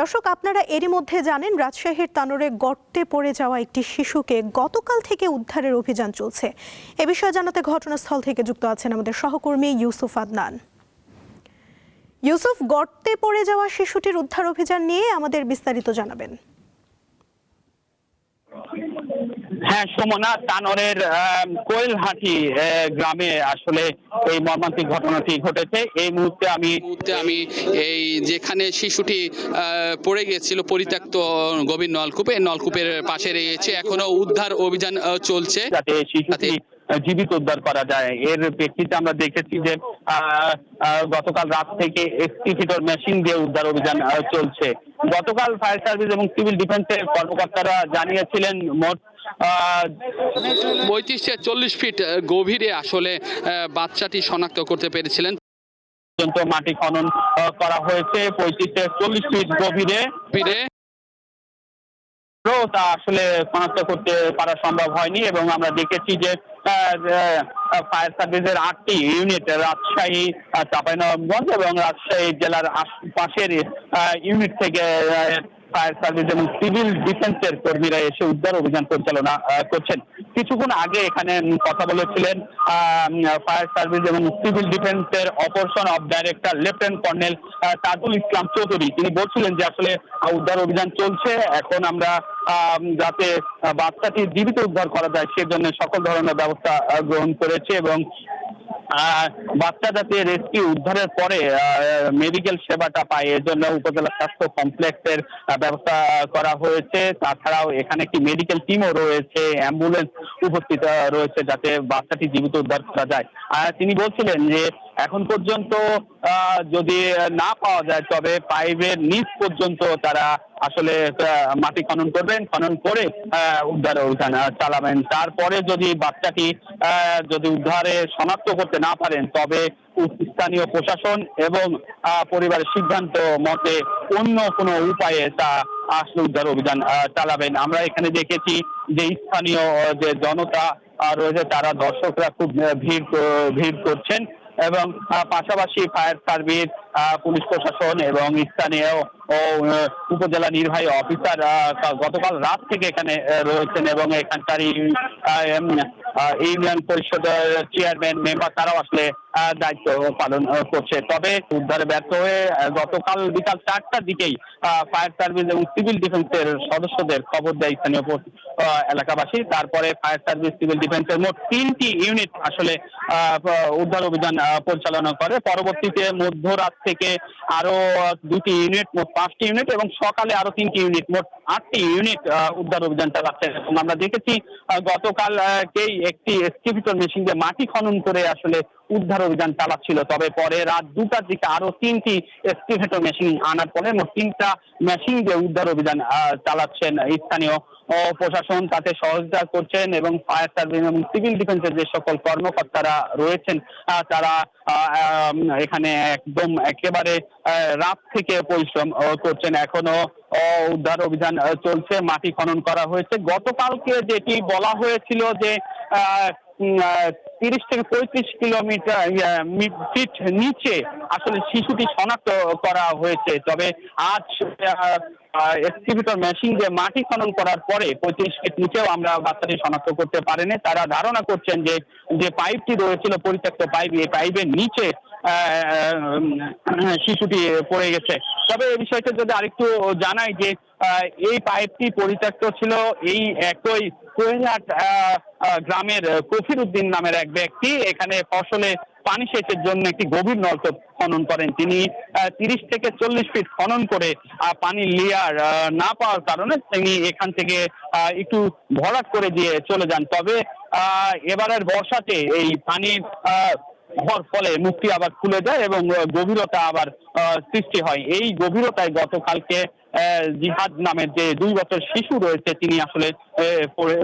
দর্শক, আপনারা এরই মধ্যে জানেন রাজশাহীর তানোরে গর্তে পড়ে যাওয়া একটি শিশুকে গতকাল থেকে উদ্ধারের অভিযান চলছে। এ বিষয়ে জানাতে ঘটনাস্থল থেকে যুক্ত আছেন আমাদের সহকর্মী ইউসুফ আদনান। ইউসুফ, গর্তে পড়ে যাওয়া শিশুটির উদ্ধার অভিযান নিয়ে আমাদের বিস্তারিত জানাবেন। হ্যাঁ সুমনা, তানোরের কোয়েলহাটি গ্রামে আসলে এই মর্মান্তিক ঘটনাটি ঘটেছে। এই মুহূর্তে আমি এই যেখানে শিশুটি পড়ে গিয়েছিল পরিত্যক্ত গভীর নলকূপের পাশে রয়েছে, এখনো উদ্ধার অভিযান চলছে যাতে শিশুটি জীবিত উদ্ধার করা যায়। এর প্রেক্ষিতে আমরা দেখেছি যে গতকাল রাত থেকে এক্সটিভেটর মেশিন দিয়ে উদ্ধার অভিযান চলছে। গতকাল ফায়ার সার্ভিস এবং সিভিল ডিফেন্সের কর্মকর্তারা জানিয়েছিলেন মোট 35-40 ফিট গভীরে আসলে বাচ্চাটি শনাক্ত করতে পেরেছিলেন। মাটি খনন করা হয়েছে 35-40 ফিট গভীরে। তা আসলে শনাক্ত করতে পারা সম্ভব হয়নি এবং আমরা দেখেছি যে ফায়ার সার্ভিসের 8টি ইউনিট রাজশাহী, চাঁপাইনবাবগঞ্জ এবং রাজশাহী জেলার আশপাশের ইউনিট থেকে ফায়ার সার্ভিস এবং সিভিল ডিফেন্সের কর্মীরা এসে উদ্ধার অভিযান পরিচালনা করছেন। কিছুক্ষণ আগে এখানে কথা বলেছিলেন ফায়ার সার্ভিস এবং সিভিল ডিফেন্সের operation of director lieutenant colonel Tajul Islam Chowdhury. তিনি বলছিলেন যে আসলে উদ্ধার অভিযান চলছে, এখন আমরা যাতে বাচ্চাটি জীবিত উদ্ধার করা যায় সেজন্য সকল ধরনের ব্যবস্থা গ্রহণ করেছে এবং বাচ্চা যাতে রেস্কিউ উদ্ধারের পরে মেডিকেল সেবাটা পায় এর জন্য উপজেলা স্বাস্থ্য কমপ্লেক্সের ব্যবস্থা করা হয়েছে। তাছাড়াও এখানে একটি মেডিকেল টিমও রয়েছে, অ্যাম্বুলেন্স উপস্থিত রয়েছে যাতে বাচ্চাটি জীবিত উদ্ধার করা যায়। তিনি বলছিলেন যে এখন পর্যন্ত যদি না পাওয়া যায় তবে পাইপের নিচ পর্যন্ত তারা আসলে মাটি খনন করবেন, খনন করে উদ্ধার অভিযান চালাবেন। তারপরে যদি বাচ্চাটি যদি উদ্ধারে শনাক্ত করতে না পারেন তবে স্থানীয় প্রশাসন এবং পরিবারের সিদ্ধান্ত মতে অন্য কোনো উপায়ে তা আসলে উদ্ধার অভিযান চালাবেন। আমরা এখানে দেখেছি যে স্থানীয় যে জনতা রয়েছে তারা, দর্শকরা খুব ভিড় করছেন এবং পাশাপাশি ফায়ার সার্ভিস, পুলিশ প্রশাসন এবং স্থানীয় ও উপজেলা নির্বাহী অফিসার গতকাল রাত থেকে এখানে রয়েছেন এবং এখানকার ইউনিয়ন পরিষদের চেয়ারম্যান মেম্বার তারাও আসলে দায়িত্ব পালন করছে। তবে উদ্ধারে ব্যর্থ হয়ে গতকাল বিকাল 4টার দিকেই ফায়ার সার্ভিস এবং সিভিল ডিফেন্সের সদস্যদের খবর দেয় স্থানীয় এলাকাবাসী। তারপরে ফায়ার সার্ভিস, সিভিল ডিফেন্সের মোট 3টি ইউনিট আসলে উদ্ধার অভিযান পরিচালনা করে। পরবর্তীতে মধ্যরাত থেকে আরো 2টি ইউনিট, মোট 5টি ইউনিট এবং সকালে আরো 3টি ইউনিট, মোট 8টি ইউনিট উদ্ধার অভিযান চালাচ্ছে। এবং আমরা দেখেছি গতকালকেই একটি এক্সটিভেটর মেশিন দিয়ে মাটি খনন করে আসলে উদ্ধার অভিযান চালাচ্ছিল। তবে পরে রাত 2টার দিকে আরো 3টি এক্সটিভেটর মেশিন আনার পরে মোট 3টা মেশিন দিয়ে উদ্ধার অভিযান চালাচ্ছেন স্থানীয় প্রশাসন, তাতে সহযোগিতা করছেন এবং ফায়ার সার্ভিস এবং সিভিল ডিফেন্সের যে সকল কর্মকর্তারা রয়েছেন তারা এখানে একদম একেবারে রাত থেকে পরিশ্রম করছেন। এখনো উদ্ধার অভিযান চলছে, মাটি খনন করা হয়েছে। গতকালকে যেটি বলা হয়েছিল যে 30 থেকে 35 কিলোমিটার ফিট নিচে আসলে শিশুটি শনাক্ত করা হয়েছে। তবে আজ এক্সটিভেটর মেশিন দিয়ে মাটি খনন করার পরে 35 ফিট নিচেও আমরা বাচ্চাটি শনাক্ত করতে পারিনি। তারা ধারণা করছেন যে পাইপটি রয়েছিল পরিত্যক্ত পাইপ, এই পাইপের নিচে শিশুটি পড়ে গেছে। তবে এই বিষয়টা যদি আরেকটু জানাই যে এই পাইপটি পরিত্যক্ত ছিল এই একই কোয়েলহাট গ্রামের কফির উদ্দিন নামের এক ব্যক্তি। এখানে ফসলে পানি সেচের জন্য একটি গভীর নলকূপ খনন করেন। তিনি 30 থেকে 40 ফিট খনন করে পানি লেয়ার না পাওয়ার কারণে তিনি এখান থেকে একটু ভরাট করে দিয়ে চলে যান। তবে এবারের বর্ষাতে এই পানির ফলে মুখটি আবার খুলে যায় এবং গভীরতা আবার সৃষ্টি হয়। এই গভীরতায় গতকালকে জিহাদ নামের যে 2 বছর শিশু রয়েছে তিনি আসলে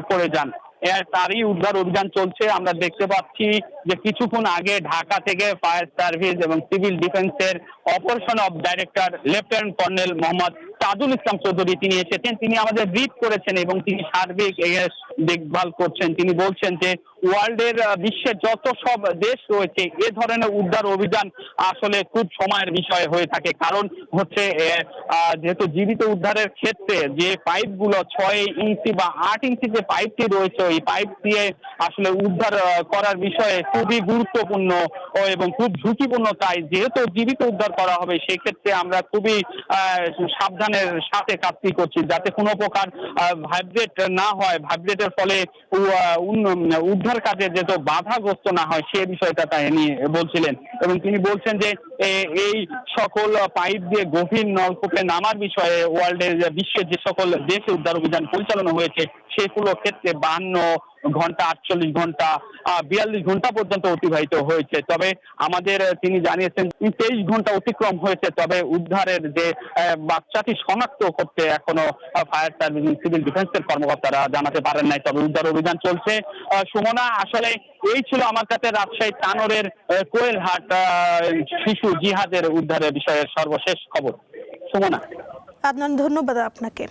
পড়ে যান। তারই উদ্ধার অভিযান চলছে। আমরা দেখতে পাচ্ছি যে কিছুক্ষণ আগে ঢাকা থেকে ফায়ার সার্ভিস এবং সিভিল ডিফেন্সের operation of director lieutenant colonel Mohammad Tajul Islam Chowdhury তিনি এসেছেন। তিনি আমাদের ব্রিফ করেছেন এবং তিনি সার্বিক দেখভাল করছেন। তিনি বলছেন যে ওয়ার্ল্ডের বিশ্বের যত সব দেশ রয়েছে এ ধরনের উদ্ধার অভিযান আসলে খুব সময়ের বিষয় হয়ে থাকে। কারণ হচ্ছে যেহেতু জীবিত উদ্ধারের ক্ষেত্রে যে পাইপগুলো 6 ইঞ্চি বা 8 ইঞ্চি যে পাইপটি রয়েছে ওই পাইপ দিয়ে আসলে উদ্ধার করার বিষয়ে খুবই গুরুত্বপূর্ণ এবং খুব ঝুঁকিপূর্ণ। তাই যেহেতু জীবিত উদ্ধার করা হবে সেই ক্ষেত্রে আমরা খুবই সাবধানের সাথে কাজটি করছি যাতে কোনো প্রকার ভাইব্রেট না হয়, ভাইব্রেটের ফলে উদ্ধার কাজে যেহেতু বাধাগ্রস্ত না হয় সে বিষয়টা তিনি বলছিলেন। এবং তিনি বলছেন যে এই সকল পাইপ দিয়ে গভীর নলকূপে নামার বিষয়ে ওয়ার্ল্ডের বিশ্বের যে সকল দেশে উদ্ধার অভিযান পরিচালনা হয়েছে সেগুলো ক্ষেত্রে 52 ঘন্টা, 48 ঘন্টা, 42 ঘন্টা পর্যন্ত অতিবাহিত হয়েছে। তবে আমাদের তিনি জানিয়েছেন 23 ঘন্টা অতিক্রম হয়েছে, তবে উদ্ধারের যে বাচ্চাটি শনাক্ত করতে এখনো ফায়ার সার্ভিস সিভিল ডিফেন্সের কর্মকর্তারা জানাতে পারেন নাই। তবে উদ্ধার অভিযান চলছে। সুমনা, আসলে এই ছিল আমার কাছে রাজশাহী তানোরের কোয়েলহাট শিশু জিহাদের উদ্ধারের বিষয়ের সর্বশেষ খবর। সুমনা। আদনান, ধন্যবাদ আপনাকে।